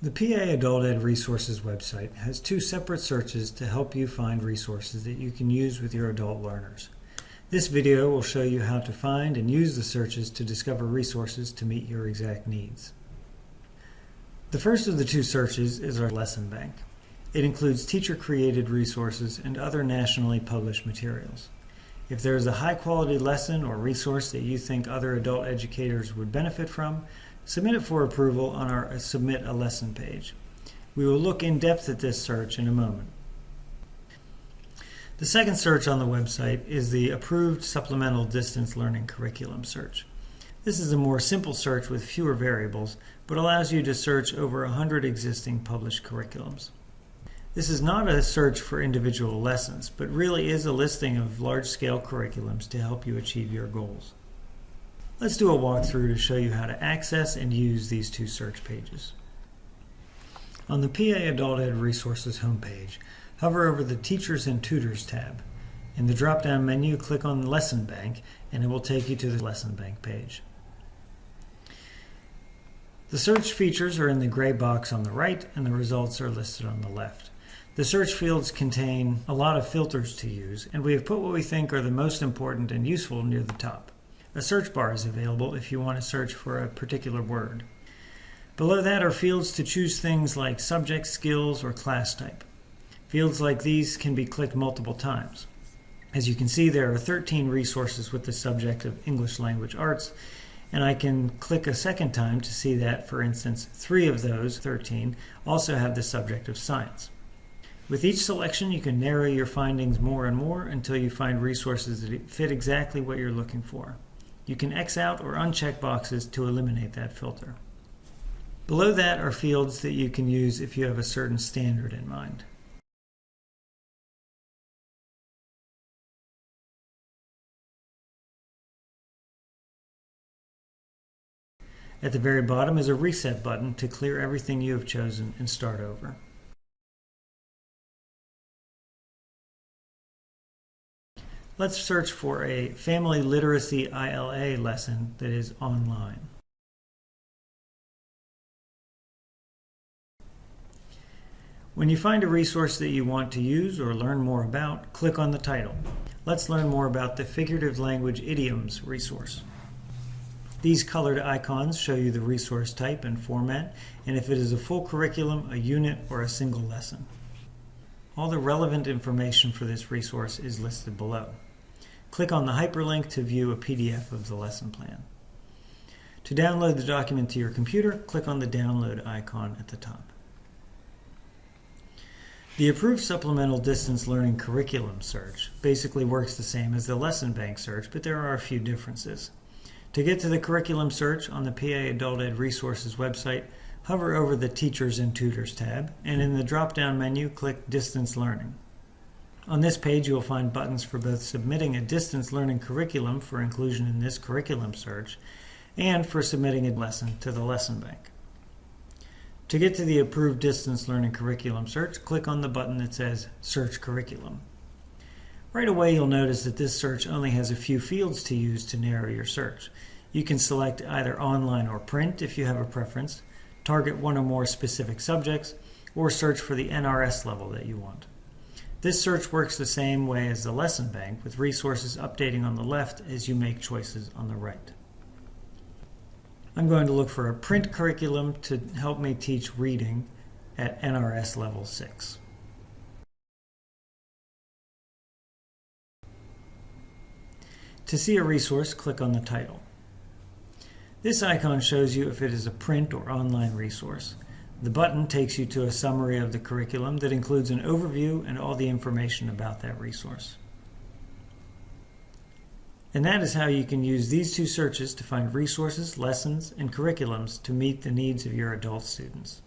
The PA Adult Ed Resources website has two separate searches to help you find resources that you can use with your adult learners. This video will show you how to find and use the searches to discover resources to meet your exact needs. The first of the two searches is our lesson bank. It includes teacher-created resources and other nationally published materials. If there is a high-quality lesson or resource that you think other adult educators would benefit from, submit it for approval on our Submit a Lesson page. We will look in depth at this search in a moment. The second search on the website is the Approved Supplemental Distance Learning Curriculum search. This is a more simple search with fewer variables, but allows you to search over 100 existing published curriculums. This is not a search for individual lessons, but really is a listing of large-scale curriculums to help you achieve your goals. Let's do a walkthrough to show you how to access and use these two search pages. On the PA Adult Ed Resources homepage, hover over the Teachers and Tutors tab. In the drop-down menu, click on Lesson Bank, and it will take you to the Lesson Bank page. The search features are in the gray box on the right, and the results are listed on the left. The search fields contain a lot of filters to use, and we have put what we think are the most important and useful near the top. A search bar is available if you want to search for a particular word. Below that are fields to choose things like subject, skills, or class type. Fields like these can be clicked multiple times. As you can see, there are 13 resources with the subject of English Language Arts, and I can click a second time to see that, for instance, 3 of those 13 also have the subject of science. With each selection, you can narrow your findings more and more until you find resources that fit exactly what you're looking for. You can X out or uncheck boxes to eliminate that filter. Below that are fields that you can use if you have a certain standard in mind. At the very bottom is a reset button to clear everything you have chosen and start over. Let's search for a Family Literacy ILA lesson that is online. When you find a resource that you want to use or learn more about, click on the title. Let's learn more about the Figurative Language Idioms resource. These colored icons show you the resource type and format, and if it is a full curriculum, a unit, or a single lesson. All the relevant information for this resource is listed below. Click on the hyperlink to view a PDF of the lesson plan. To download the document to your computer, click on the download icon at the top. The Approved Supplemental Distance Learning Curriculum search basically works the same as the Lesson Bank search, but there are a few differences. To get to the curriculum search on the PA Adult Ed Resources website, hover over the Teachers and Tutors tab, and in the drop-down menu, click Distance Learning. On this page, you will find buttons for both submitting a distance learning curriculum for inclusion in this curriculum search and for submitting a lesson to the Lesson Bank. To get to the Approved Distance Learning Curriculum search, click on the button that says Search Curriculum. Right away, you'll notice that this search only has a few fields to use to narrow your search. You can select either online or print if you have a preference, target one or more specific subjects, or search for the NRS level that you want. This search works the same way as the Lesson Bank, with resources updating on the left as you make choices on the right. I'm going to look for a print curriculum to help me teach reading at NRS level 6. To see a resource, click on the title. This icon shows you if it is a print or online resource. The button takes you to a summary of the curriculum that includes an overview and all the information about that resource. And that is how you can use these two searches to find resources, lessons, and curriculums to meet the needs of your adult students.